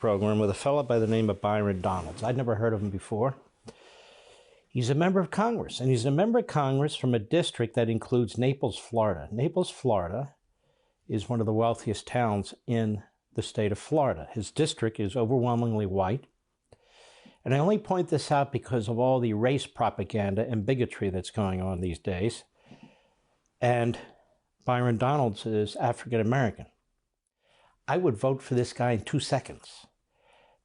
program with a fellow by the name of Byron Donalds. I'd never heard of him before. He's a member of Congress, and he's a member of Congress from a district that includes Naples, Florida. Naples, Florida is one of the wealthiest towns in the state of Florida. His district is overwhelmingly white. And I only point this out because of all the race propaganda and bigotry that's going on these days. And Byron Donalds is African American. I would vote for this guy in 2 seconds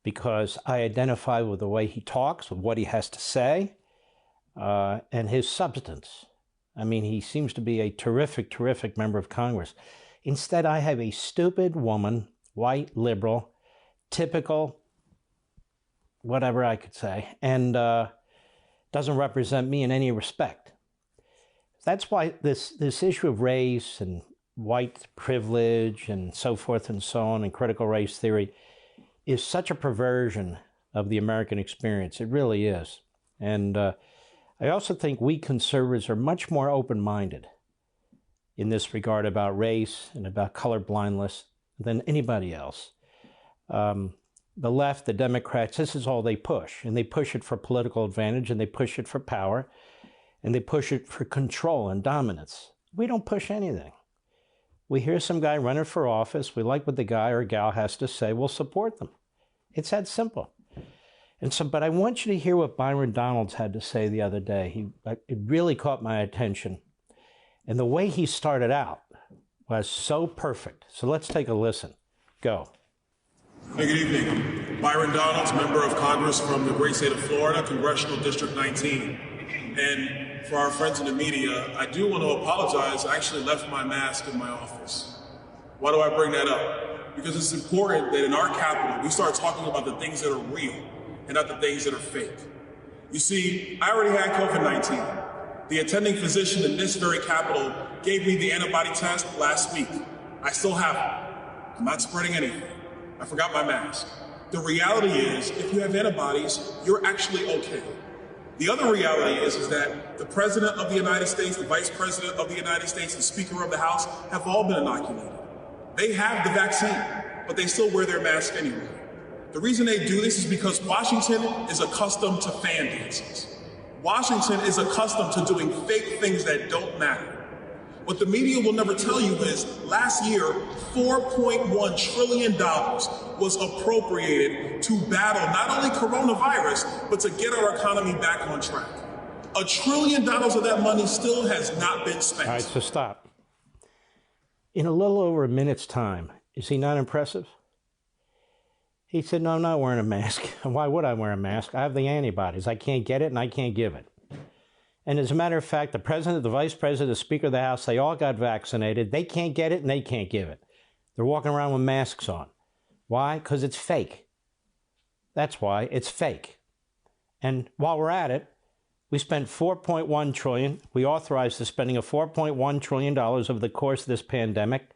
because I identify with the way he talks, with what he has to say, and his substance. I mean, he seems to be a terrific, terrific member of Congress. Instead, I have a stupid woman, white, liberal, typical, whatever I could say, and doesn't represent me in any respect. That's why this issue of race and white privilege and so forth and so on and critical race theory is such a perversion of the American experience. It really is. And I also think we conservatives are much more open-minded in this regard about race and about colorblindness than anybody else. The left, the Democrats, this is all they push. And they push it for political advantage, and they push it for power, and they push it for control and dominance. We don't push anything. We hear some guy running for office, we like what the guy or gal has to say, we'll support them. It's that simple. And so, but I want you to hear what Byron Donalds had to say the other day. It really caught my attention. And the way he started out was so perfect. So let's take a listen. Go. Hey, good evening. Byron Donalds, member of Congress from the great state of Florida, Congressional District 19. And for our friends in the media, I do want to apologize. I actually left my mask in my office. Why do I bring that up? Because it's important that in our capital, we start talking about the things that are real and not the things that are fake. You see, I already had COVID-19. The attending physician in this very capital gave me the antibody test last week. I still have it. I'm not spreading anything. I forgot my mask. The reality is, if you have antibodies, you're actually okay. The other reality is that the President of the United States, the Vice President of the United States, and Speaker of the House have all been inoculated. They have the vaccine, but they still wear their mask anyway. The reason they do this is because Washington is accustomed to fan dances. Washington is accustomed to doing fake things that don't matter. What the media will never tell you is last year, $4.1 trillion was appropriated to battle not only coronavirus, but to get our economy back on track. $1 trillion of that money still has not been spent. All right, so stop. In a little over a minute's time, is he not impressive? He said, no, I'm not wearing a mask. Why would I wear a mask? I have the antibodies. I can't get it and I can't give it. And as a matter of fact, the president, the vice president, the speaker of the House, they all got vaccinated. They can't get it and they can't give it. They're walking around with masks on. Why? Because it's fake. That's why it's fake. And while we're at it, we spent $4.1 trillion. We authorized the spending of $4.1 trillion over the course of this pandemic.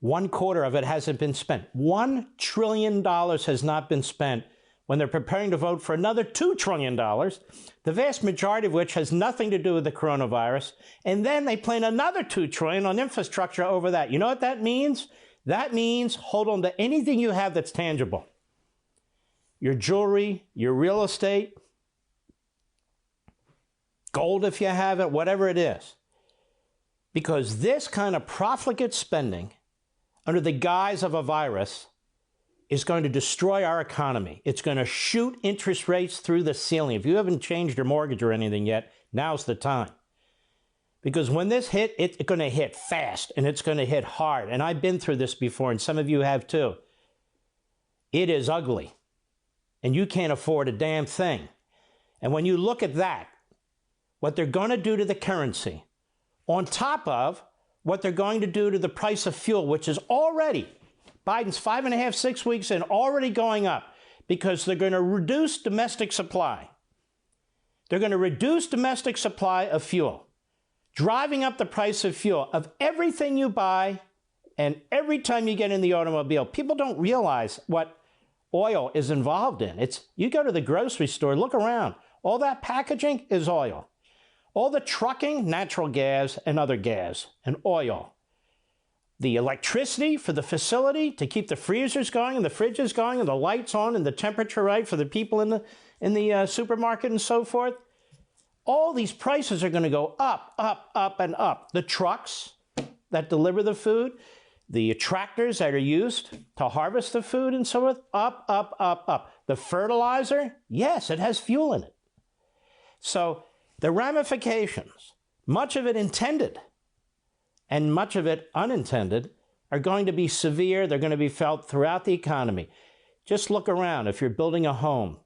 1/4 of it hasn't been spent. $1 trillion has not been spent when they're preparing to vote for another $2 trillion, the vast majority of which has nothing to do with the coronavirus. And then they plan another $2 trillion on infrastructure over that. You know what that means? That means hold on to anything you have that's tangible. Your jewelry, your real estate, gold if you have it, whatever it is. Because this kind of profligate spending under the guise of a virus is going to destroy our economy. It's going to shoot interest rates through the ceiling. If you haven't changed your mortgage or anything yet, now's the time. Because when this hit, it's going to hit fast and it's going to hit hard. And I've been through this before, and some of you have too. It is ugly. And you can't afford a damn thing. And when you look at that, what they're going to do to the currency, on top of what they're going to do to the price of fuel, which is already, Biden's 5.5, 6 weeks in, already going up because they're going to reduce domestic supply. They're going to reduce domestic supply of fuel, driving up the price of fuel, of everything you buy and every time you get in the automobile. People don't realize what oil is involved in. You go to the grocery store, look around. All that packaging is oil. All the trucking, natural gas and other gas and oil. the electricity for the facility to keep the freezers going and the fridges going and the lights on and the temperature right for the people in the supermarket and so forth. All these prices are going to go up, up, up, and up. The trucks that deliver the food, the tractors that are used to harvest the food and so forth, up, up, up, up. The fertilizer, yes, it has fuel in it. So the ramifications, much of it intended and much of it unintended, are going to be severe. They're going to be felt throughout the economy. Just look around. If you're building a home,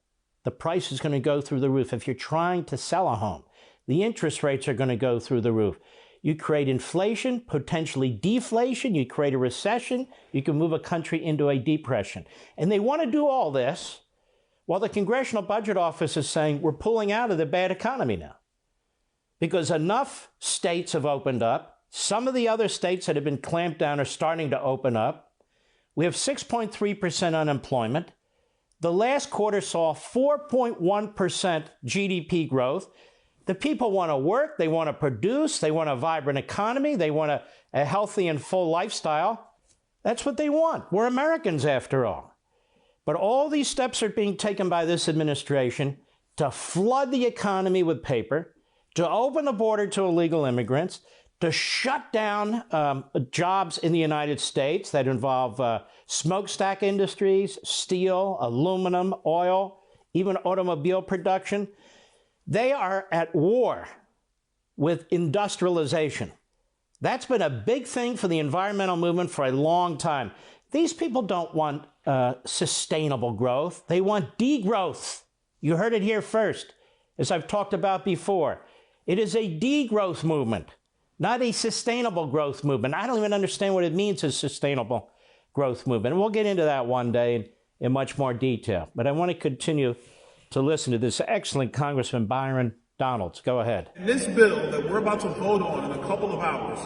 the price is going to go through the roof. If you're trying to sell a home, the interest rates are going to go through the roof. You create inflation, potentially deflation. You create a recession. You can move a country into a depression. And they want to do all this while the Congressional Budget Office is saying we're pulling out of the bad economy now. Because enough states have opened up. Some of the other states that have been clamped down are starting to open up. We have 6.3% unemployment. The last quarter saw 4.1% GDP growth. The people want to work, they want to produce, they want a vibrant economy, they want a healthy and full lifestyle. That's what they want. We're Americans after all. But all these steps are being taken by this administration to flood the economy with paper, to open the border to illegal immigrants, to shut down jobs in the United States that involve smokestack industries, steel, aluminum, oil, even automobile production. They are at war with industrialization. That's been a big thing for the environmental movement for a long time. These people don't want sustainable growth. They want degrowth. You heard it here first, as I've talked about before. It is a degrowth movement, not a sustainable growth movement. I don't even understand what it means, a sustainable growth movement. And we'll get into that one day in much more detail. But I want to continue to listen to this excellent Congressman Byron Donalds. Go ahead. This bill that we're about to vote on in a couple of hours,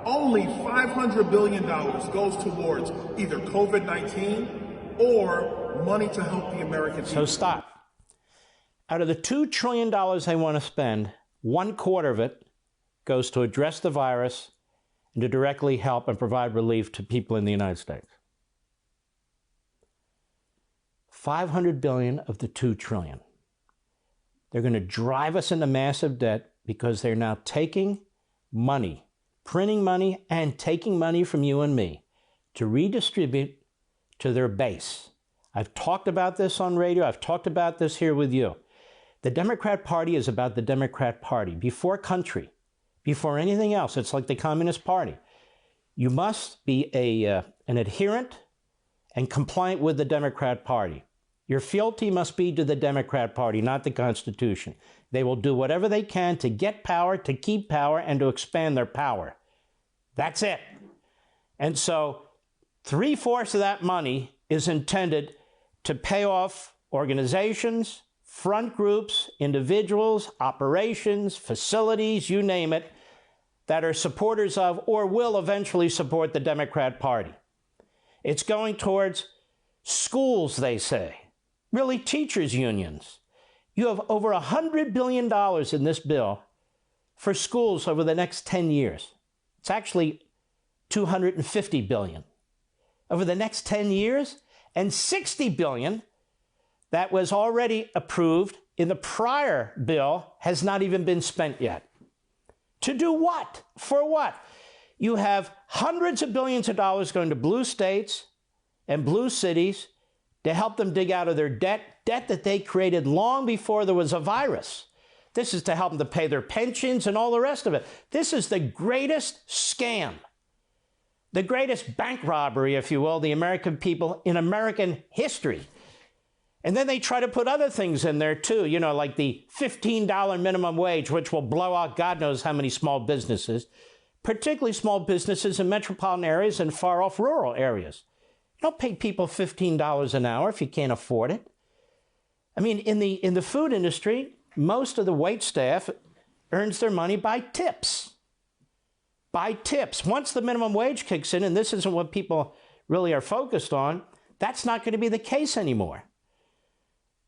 only $500 billion goes towards either COVID-19 or money to help the American people. So stop. Out of the $2 trillion they want to spend, 1/4 of it goes to address the virus and to directly help and provide relief to people in the United States. $500 billion of the $2 trillion. They're going to drive us into massive debt because they're now taking money, printing money, and taking money from you and me to redistribute to their base. I've talked about this on radio. I've talked about this here with you. The Democrat Party is about the Democrat Party. Before country, before anything else, it's like the Communist Party. You must be an adherent and compliant with the Democrat Party. Your fealty must be to the Democrat Party, not the Constitution. They will do whatever they can to get power, to keep power, and to expand their power. That's it. And so 3/4 of that money is intended to pay off organizations, front groups, individuals, operations, facilities, you name it, that are supporters of or will eventually support the Democrat Party. It's going towards schools, they say. Really, teachers' unions. You have over $100 billion in this bill for schools over the next 10 years. It's actually $250 billion over the next 10 years, and $60 billion that was already approved in the prior bill has not even been spent yet. To do what? For what? You have hundreds of billions of dollars going to blue states and blue cities to help them dig out of their debt that they created long before there was a virus. This is to help them to pay their pensions and all the rest of it. This is the greatest scam, the greatest bank robbery, if you will, the American people in American history. And then they try to put other things in there too, you know, like the $15 minimum wage, which will blow out God knows how many small businesses, particularly small businesses in metropolitan areas and far off rural areas. Don't pay people $15 an hour if you can't afford it. I mean, in the food industry, most of the wait staff earns their money by tips. By tips. Once the minimum wage kicks in, and this isn't what people really are focused on, that's not going to be the case anymore.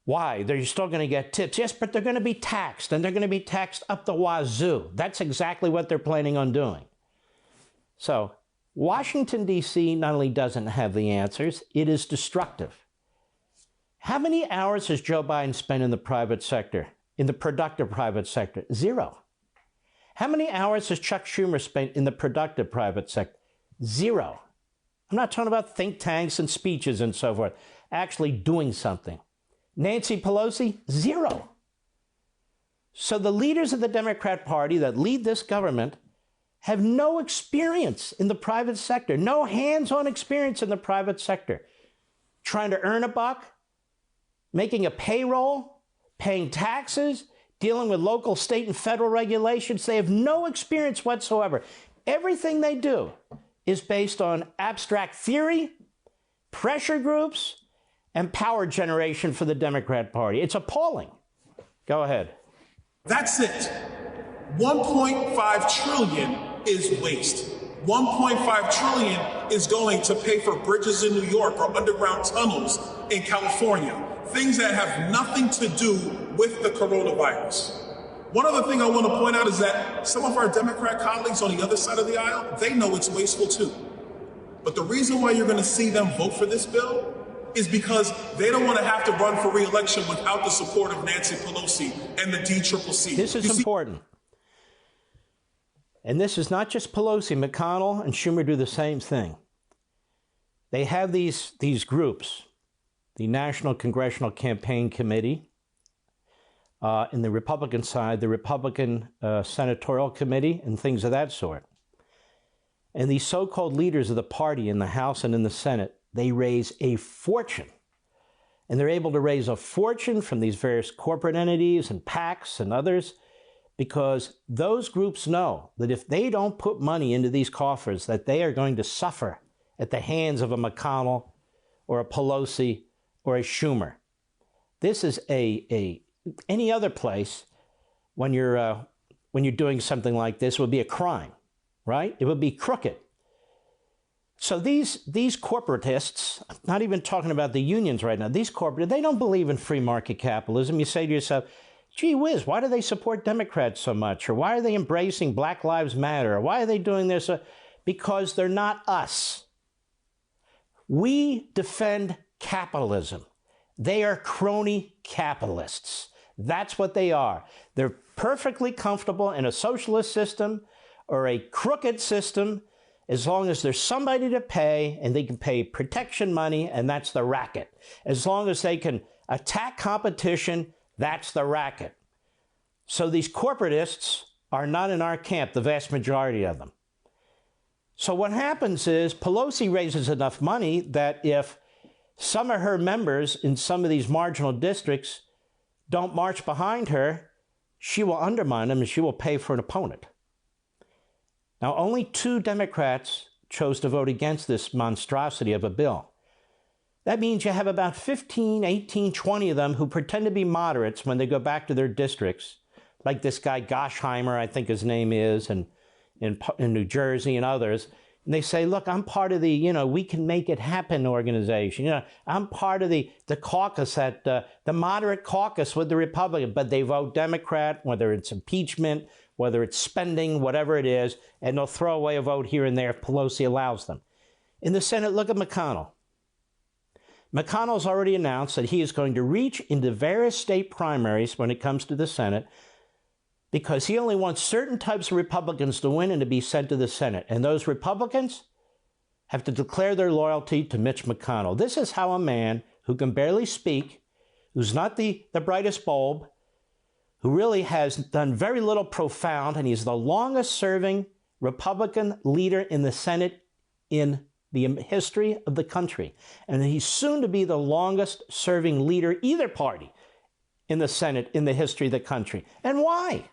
Why? They're still going to get tips. Yes, but they're going to be taxed, and they're going to be taxed up the wazoo. That's exactly what they're planning on doing. So Washington, D.C. not only doesn't have the answers, it is destructive. How many hours has Joe Biden spent in the private sector, in the productive private sector? 0. How many hours has Chuck Schumer spent in the productive private sector? 0. I'm not talking about think tanks and speeches and so forth, actually doing something. Nancy Pelosi, 0. So the leaders of the Democrat Party that lead this government have no experience in the private sector, no hands-on experience in the private sector. Trying to earn a buck, making a payroll, paying taxes, dealing with local, state, and federal regulations. They have no experience whatsoever. Everything they do is based on abstract theory, pressure groups, and power generation for the Democrat Party. It's appalling. Go ahead. That's it. 1.5 trillion is waste. 1.5 trillion is going to pay for bridges in New York or underground tunnels in California. Things that have nothing to do with the coronavirus. One other thing I want to point out is that some of our Democrat colleagues on the other side of the aisle, they know it's wasteful too. But the reason why you're going to see them vote for this bill is because they don't want to have to run for re-election without the support of Nancy Pelosi and the DCCC. This is important. And this is not just Pelosi. McConnell and Schumer do the same thing. They have these groups, the National Congressional Campaign Committee, in the Republican side, the Republican Senatorial Committee, and things of that sort. And these so-called leaders of the party in the House and in the Senate, they raise a fortune. And they're able to raise a fortune from these various corporate entities and PACs and others, because those groups know that if they don't put money into these coffers, that they are going to suffer at the hands of a McConnell or a Pelosi or a Schumer. This is any other place when you're doing something like this would be a crime, right? It would be crooked. So these corporatists, not even talking about the unions right now, these corporate, they don't believe in free market capitalism. You say to yourself, gee whiz, why do they support Democrats so much? Or why are they embracing Black Lives Matter? Or why are they doing this? Because they're not us. We defend capitalism. They are crony capitalists. That's what they are. They're perfectly comfortable in a socialist system or a crooked system as long as there's somebody to pay and they can pay protection money, and that's the racket. As long as they can attack competition, that's the racket. So these corporatists are not in our camp, the vast majority of them. So what happens is Pelosi raises enough money that if some of her members in some of these marginal districts don't march behind her, she will undermine them and she will pay for an opponent. Now, only 2 Democrats chose to vote against this monstrosity of a bill. That means you have about 15, 18, 20 of them who pretend to be moderates when they go back to their districts, like this guy Gosheimer, I think his name is, and in New Jersey and others. And they say, look, I'm part of the, we can make it happen organization. I'm part of the caucus, the moderate caucus with the Republican, but they vote Democrat, whether it's impeachment, whether it's spending, whatever it is, and they'll throw away a vote here and there if Pelosi allows them. In the Senate, look at McConnell. McConnell's already announced that he is going to reach into various state primaries when it comes to the Senate because he only wants certain types of Republicans to win and to be sent to the Senate. And those Republicans have to declare their loyalty to Mitch McConnell. This is how a man who can barely speak, who's not the brightest bulb, who really has done very little profound, and he's the longest-serving Republican leader in the Senate in the history of the country. And he's soon to be the longest-serving leader, either party, in the Senate in the history of the country. And why?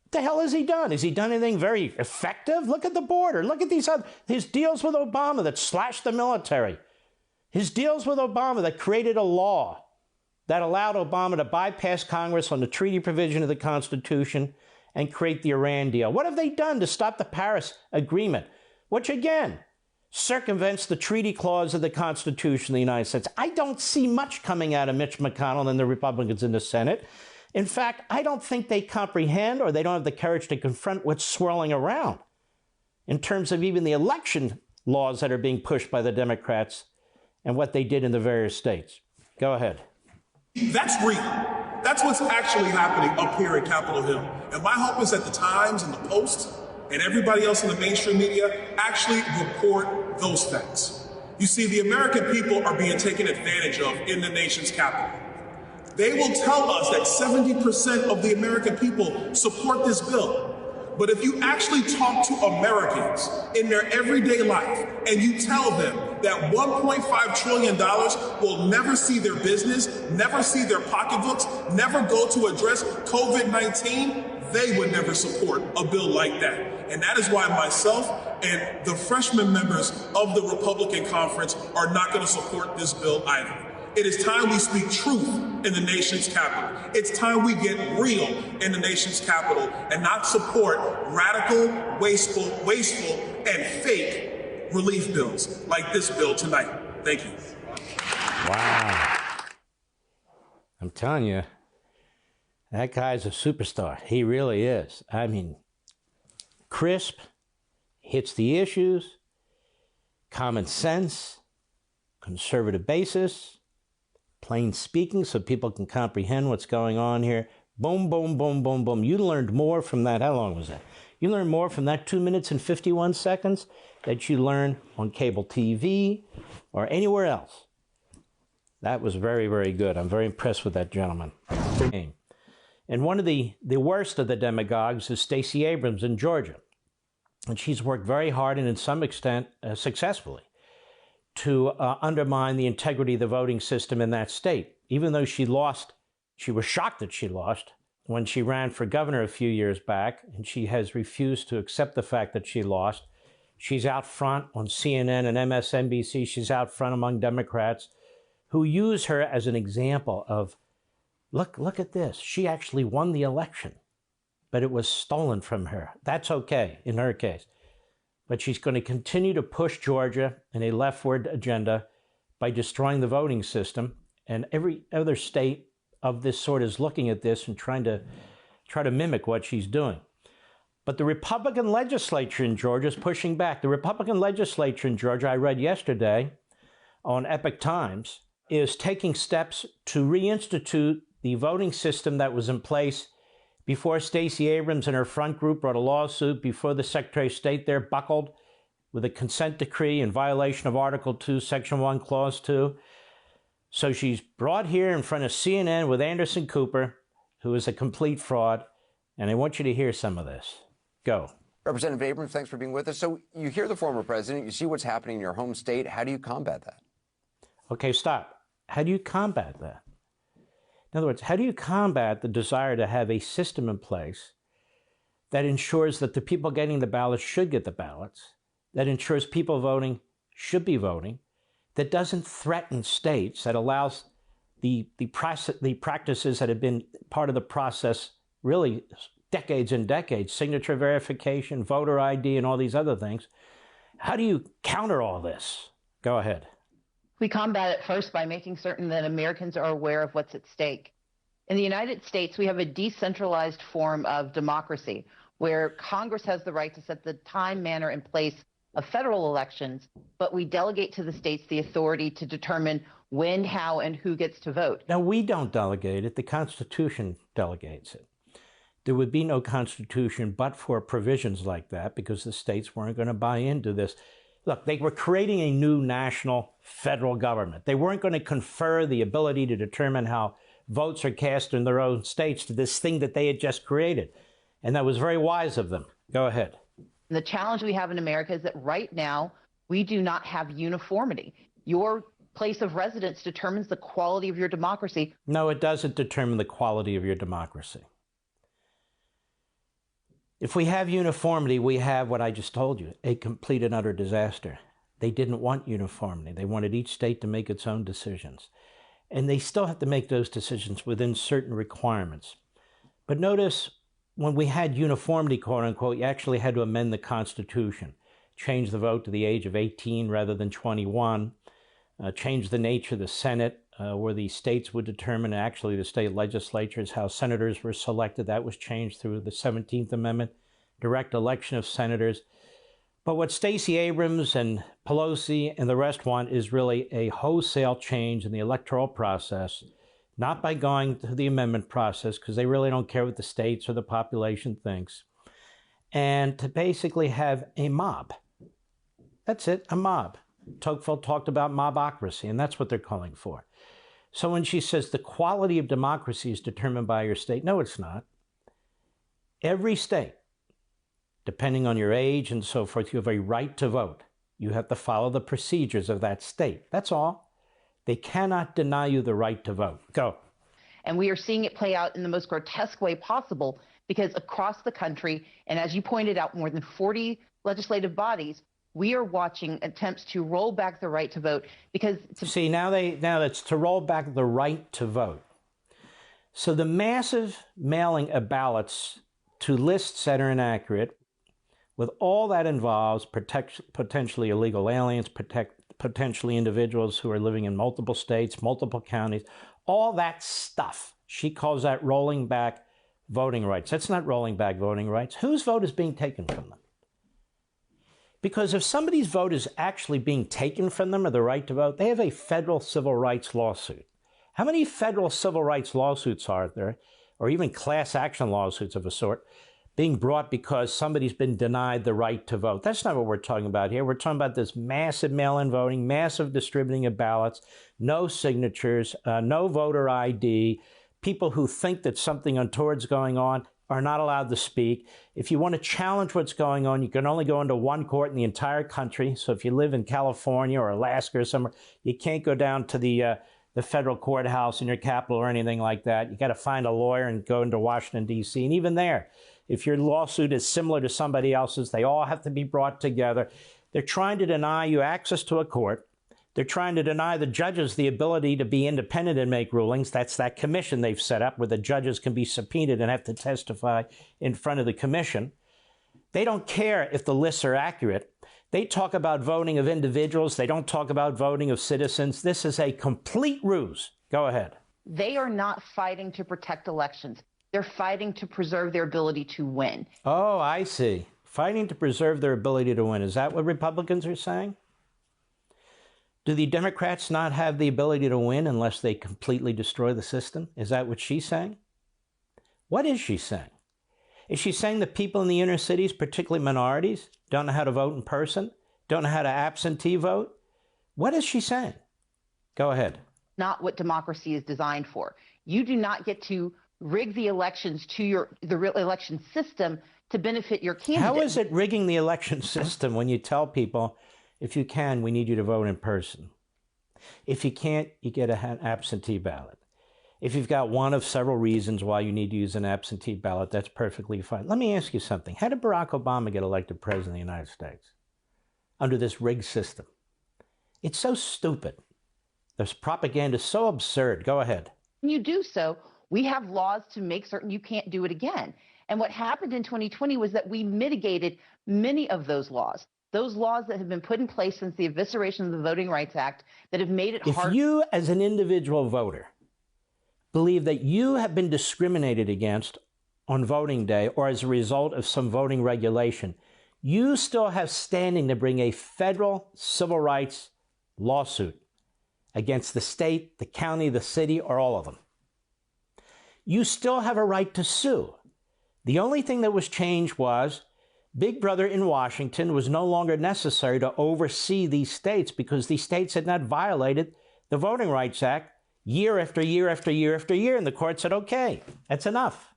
What the hell has he done? Has he done anything very effective? Look at the border. Look at his deals with Obama that slashed the military. His deals with Obama that created a law that allowed Obama to bypass Congress on the treaty provision of the Constitution and create the Iran deal. What have they done to stop the Paris Agreement, which again circumvents the treaty clause of the Constitution of the United States? I don't see much coming out of Mitch McConnell and the Republicans in the Senate. In fact, I don't think they comprehend or they don't have the courage to confront what's swirling around. in terms of even the election laws that are being pushed by the Democrats and what they did in the various states. Go ahead. That's real. That's what's actually happening up here in Capitol Hill. And my hope is that the Times and the Post and everybody else in the mainstream media actually report those facts. You see, the American people are being taken advantage of in the nation's capital. They will tell us that 70% of the American people support this bill. But if you actually talk to Americans in their everyday life and you tell them that $1.5 trillion will never see their business, never see their pocketbooks, never go to address COVID-19, they would never support a bill like that. And that is why myself and the freshman members of the Republican conference are not going to support this bill either. It is time we speak truth in the nation's capital. It's time we get real in the nation's capital and not support radical, wasteful, and fake relief bills like this bill tonight. Thank you. Wow. I'm telling you, that guy's a superstar. He really is. I mean, crisp, hits the issues, common sense, conservative basis, plain speaking so people can comprehend what's going on here. Boom, boom, boom, boom, boom. You learned more from that. How long was that? You learned more from that 2 minutes and 51 seconds that you learned on cable TV or anywhere else. That was very, very good. I'm very impressed with that gentleman. And one of the worst of the demagogues is Stacey Abrams in Georgia. And she's worked very hard and in some extent successfully to undermine the integrity of the voting system in that state. Even though she lost, she was shocked that she lost when she ran for governor a few years back, and she has refused to accept the fact that she lost. She's out front on CNN and MSNBC. She's out front among Democrats who use her as an example of, look at this. She actually won the election, but it was stolen from her. That's okay in her case. But she's going to continue to push Georgia in a leftward agenda by destroying the voting system. And every other state of this sort is looking at this and trying to mimic what she's doing. But the Republican legislature in Georgia is pushing back. The Republican legislature in Georgia, I read yesterday on Epoch Times, is taking steps to reinstitute the voting system that was in place before Stacey Abrams and her front group brought a lawsuit, before the Secretary of State there buckled with a consent decree in violation of Article 2, Section 1, Clause 2. So she's brought here in front of CNN with Anderson Cooper, who is a complete fraud, and I want you to hear some of this. Go. Representative Abrams, thanks for being with us. So you hear the former president, you see what's happening in your home state. How do you combat that? Okay, stop. How do you combat that? In other words, how do you combat the desire to have a system in place that ensures that the people getting the ballots should get the ballots, that ensures people voting should be voting, that doesn't threaten states, that allows the practices that have been part of the process really decades and decades, signature verification, voter ID, and all these other things? How do you counter all this? Go ahead. We combat it first by making certain that Americans are aware of what's at stake. In the United States, we have a decentralized form of democracy where Congress has the right to set the time, manner, and place of federal elections, but we delegate to the states the authority to determine when, how, and who gets to vote. Now, we don't delegate it. The Constitution delegates it. There would be no Constitution but for provisions like that, because the states weren't going to buy into this. Look, they were creating a new national federal government. They weren't going to confer the ability to determine how votes are cast in their own states to this thing that they had just created. And that was very wise of them. Go ahead. The challenge we have in America is that right now, we do not have uniformity. Your place of residence determines the quality of your democracy. No, it doesn't determine the quality of your democracy. If we have uniformity, we have what I just told you, a complete and utter disaster. They didn't want uniformity. They wanted each state to make its own decisions. And they still have to make those decisions within certain requirements. But notice, when we had uniformity, quote unquote, you actually had to amend the Constitution, change the vote to the age of 18 rather than 21, change the nature of the Senate, where the states would determine, actually the state legislatures, how senators were selected. That was changed through the 17th Amendment, direct election of senators. But what Stacey Abrams and Pelosi and the rest want is really a wholesale change in the electoral process, not by going to the amendment process, because they really don't care what the states or the population thinks, and to basically have a mob. That's it, a mob. Tocqueville talked about mobocracy, and that's what they're calling for. So when she says the quality of democracy is determined by your state, no, it's not. Every state, depending on your age and so forth, you have a right to vote. You have to follow the procedures of that state. That's all. They cannot deny you the right to vote. Go. And we are seeing it play out in the most grotesque way possible, because across the country, and as you pointed out, more than 40 legislative bodies, we are watching attempts to roll back the right to vote because... See, now it's to roll back the right to vote. So the massive mailing of ballots to lists that are inaccurate, with all that involves potentially illegal aliens, potentially individuals who are living in multiple states, multiple counties, all that stuff. She calls that rolling back voting rights. That's not rolling back voting rights. Whose vote is being taken from them? Because if somebody's vote is actually being taken from them, or the right to vote, they have a federal civil rights lawsuit. How many federal civil rights lawsuits are there, or even class action lawsuits of a sort, being brought because somebody's been denied the right to vote? That's not what we're talking about here. We're talking about this massive mail-in voting, massive distributing of ballots, no signatures, no voter ID. People who think that something untoward's going on are not allowed to speak. If you want to challenge what's going on, you can only go into one court in the entire country. So if you live in California or Alaska or somewhere, you can't go down to the federal courthouse in your capital or anything like that. You got to find a lawyer and go into Washington, D.C. And even there, if your lawsuit is similar to somebody else's, they all have to be brought together. They're trying to deny you access to a court. They're trying to deny the judges the ability to be independent and make rulings. That's that commission they've set up where the judges can be subpoenaed and have to testify in front of the commission. They don't care if the lists are accurate. They talk about voting of individuals. They don't talk about voting of citizens. This is a complete ruse. Go ahead. They are not fighting to protect elections. They're fighting to preserve their ability to win. Oh, I see. Fighting to preserve their ability to win. Is that what Republicans are saying? Do the Democrats not have the ability to win unless they completely destroy the system? Is that what she's saying? What is she saying? Is she saying that people in the inner cities, particularly minorities, don't know how to vote in person, don't know how to absentee vote? What is she saying? Go ahead. Not what democracy is designed for. You do not get to rig the elections to the real election system to benefit your candidate. How is it rigging the election system when you tell people, if you can, we need you to vote in person? If you can't, you get an absentee ballot. If you've got one of several reasons why you need to use an absentee ballot, that's perfectly fine. Let me ask you something. How did Barack Obama get elected president of the United States? Under this rigged system. It's so stupid. This propaganda is so absurd. Go ahead. When you do so, we have laws to make certain you can't do it again. And what happened in 2020 was that we mitigated many of those laws that have been put in place since the evisceration of the Voting Rights Act that have made it hard. If you, as an individual voter, believe that you have been discriminated against on voting day or as a result of some voting regulation, you still have standing to bring a federal civil rights lawsuit against the state, the county, the city, or all of them. You still have a right to sue. The only thing that was changed was Big Brother in Washington was no longer necessary to oversee these states because these states had not violated the Voting Rights Act year after year after year after year. And the court said, okay, that's enough.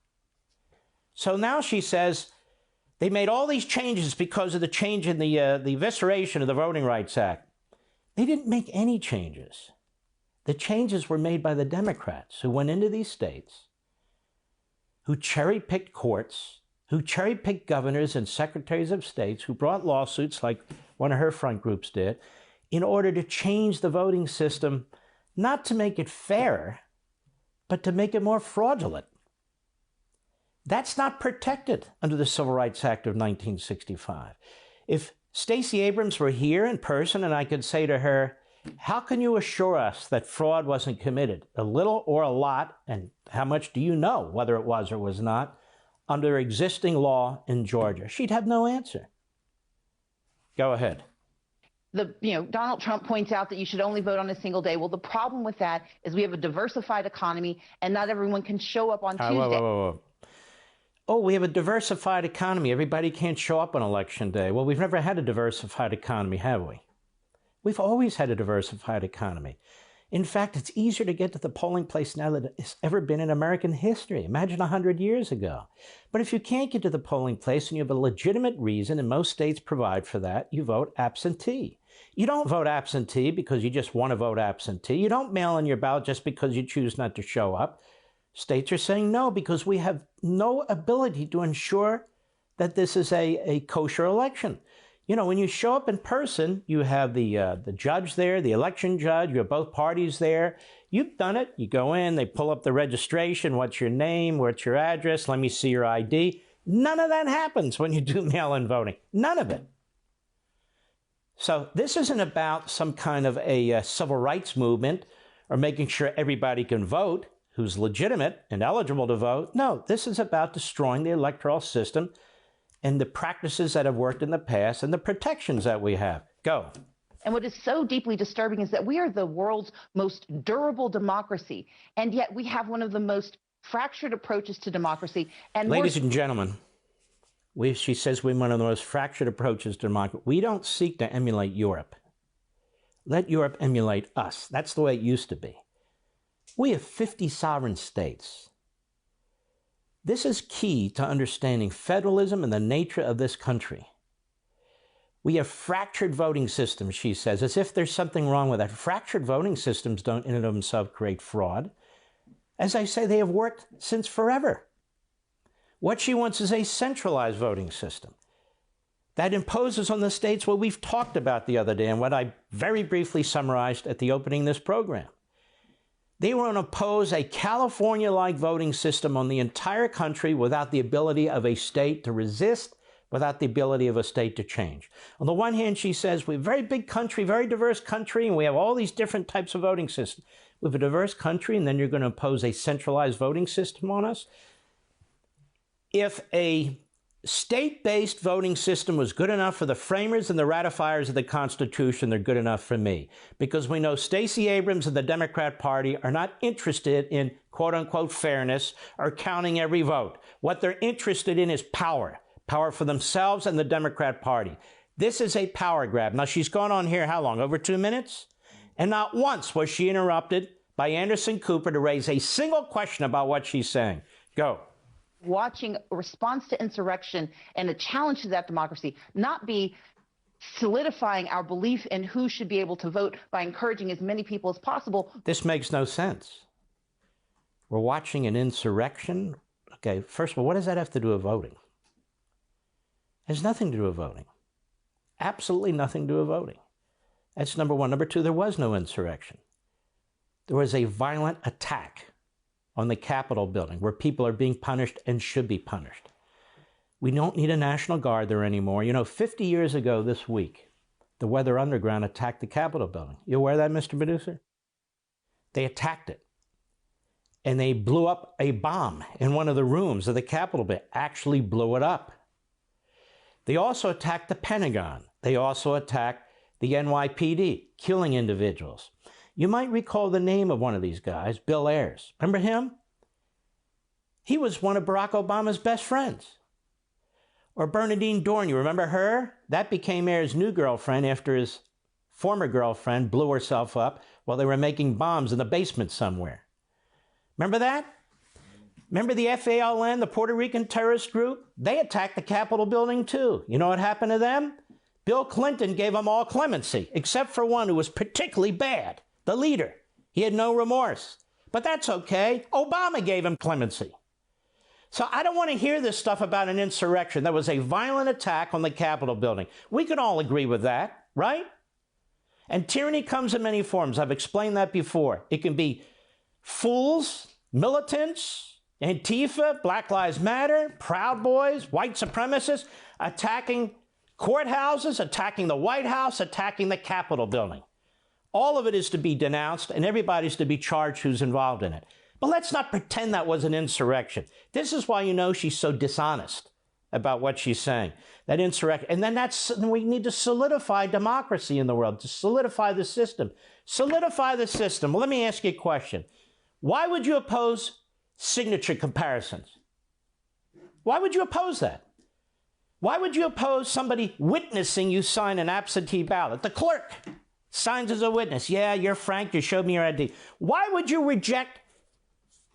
So now she says they made all these changes because of the change in the evisceration of the Voting Rights Act. They didn't make any changes. The changes were made by the Democrats who went into these states, who cherry-picked courts, who cherry-picked governors and secretaries of states, who brought lawsuits like one of her front groups did, in order to change the voting system, not to make it fairer, but to make it more fraudulent. That's not protected under the Civil Rights Act of 1965. If Stacey Abrams were here in person and I could say to her, how can you assure us that fraud wasn't committed, a little or a lot, and how much do you know whether it was or was not, under existing law in Georgia? She'd have no answer. Go ahead. Donald Trump points out that you should only vote on a single day. Well, the problem with that is we have a diversified economy, and not everyone can show up on Tuesday. Whoa. Oh, we have a diversified economy. Everybody can't show up on Election Day. Well, we've never had a diversified economy, have we? We've always had a diversified economy. In fact, it's easier to get to the polling place now than it's ever been in American history. Imagine 100 years ago. But if you can't get to the polling place and you have a legitimate reason, and most states provide for that, you vote absentee. You don't vote absentee because you just want to vote absentee. You don't mail in your ballot just because you choose not to show up. States are saying no because we have no ability to ensure that this is a kosher election. When you show up in person, you have the judge there, the election judge, you have both parties there. You've done it. You go in, they pull up the registration. What's your name? What's your address? Let me see your ID. None of that happens when you do mail-in voting. None of it. So this isn't about some kind of a civil rights movement or making sure everybody can vote who's legitimate and eligible to vote. No, this is about destroying the electoral system and the practices that have worked in the past and the protections that we have. Go. And what is so deeply disturbing is that we are the world's most durable democracy, and yet we have one of the most fractured approaches to democracy. And ladies and gentlemen, she says we're one of the most fractured approaches to democracy. We don't seek to emulate Europe. Let Europe emulate us. That's the way it used to be. We have 50 sovereign states. This is key to understanding federalism and the nature of this country. We have fractured voting systems, she says, as if there's something wrong with that. Fractured voting systems don't in and of themselves create fraud. As I say, they have worked since forever. What she wants is a centralized voting system that imposes on the states what we've talked about the other day and what I very briefly summarized at the opening of this program. They want to impose a California-like voting system on the entire country without the ability of a state to resist, without the ability of a state to change. On the one hand, she says, we're a very big country, very diverse country, and we have all these different types of voting systems. We have a diverse country, and then you're going to impose a centralized voting system on us? If a state-based voting system was good enough for the framers and the ratifiers of the Constitution, they're good enough for me. Because we know Stacey Abrams and the Democrat Party are not interested in quote-unquote fairness or counting every vote. What they're interested in is power. Power for themselves and the Democrat Party. This is a power grab. Now, she's gone on here how long? Over 2 minutes? And not once was she interrupted by Anderson Cooper to raise a single question about what she's saying. Go. Watching a response to insurrection and a challenge to that democracy not be solidifying our belief in who should be able to vote by encouraging as many people as possible. This makes no sense. We're watching an insurrection. Okay, first of all, what does that have to do with voting? It has nothing to do with voting. Absolutely nothing to do with voting. That's number one. Number two, there was no insurrection. There was a violent attack on the Capitol building where people are being punished and should be punished. We don't need a National Guard there anymore. 50 years ago this week, the Weather Underground attacked the Capitol building. You aware of that, Mr. Producer? They attacked it. And they blew up a bomb in one of the rooms of the Capitol building. Actually blew it up. They also attacked the Pentagon. They also attacked the NYPD, killing individuals. You might recall the name of one of these guys, Bill Ayers. Remember him? He was one of Barack Obama's best friends. Or Bernadine Dorn, you remember her? That became Ayers' new girlfriend after his former girlfriend blew herself up while they were making bombs in the basement somewhere. Remember that? Remember the FALN, the Puerto Rican terrorist group? They attacked the Capitol building too. You know what happened to them? Bill Clinton gave them all clemency, except for one who was particularly bad. The leader. He had no remorse. But that's okay. Obama gave him clemency. So I don't want to hear this stuff about an insurrection. There was a violent attack on the Capitol building. We can all agree with that, right? And tyranny comes in many forms. I've explained that before. It can be fools, militants, Antifa, Black Lives Matter, Proud Boys, white supremacists, attacking courthouses, attacking the White House, attacking the Capitol building. All of it is to be denounced, and everybody's to be charged who's involved in it. But let's not pretend that was an insurrection. This is why you know she's so dishonest. about what she's saying. That insurrection. And then we need to solidify democracy in the world, to solidify the system. Solidify the system. Well, let me ask you a question. Why would you oppose signature comparisons? Why would you oppose that? Why would you oppose somebody witnessing you sign an absentee ballot? The clerk signs as a witness. Yeah, you're Frank, you showed me your ID. Why would you reject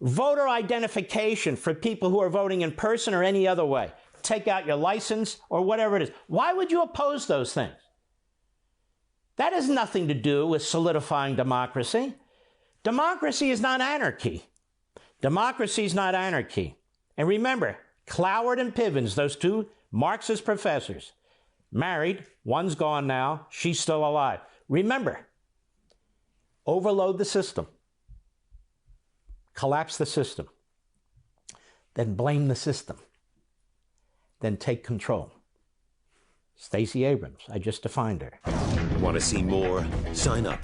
voter identification for people who are voting in person or any other way? Take out your license or whatever it is. Why would you oppose those things? That has nothing to do with solidifying democracy. Democracy is not anarchy. Democracy is not anarchy. And remember, Cloward and Pivens, those two Marxist professors, married, one's gone now, she's still alive. Remember, overload the system, collapse the system, then blame the system, then take control. Stacey Abrams, I just defined her. Want to see more? Sign up.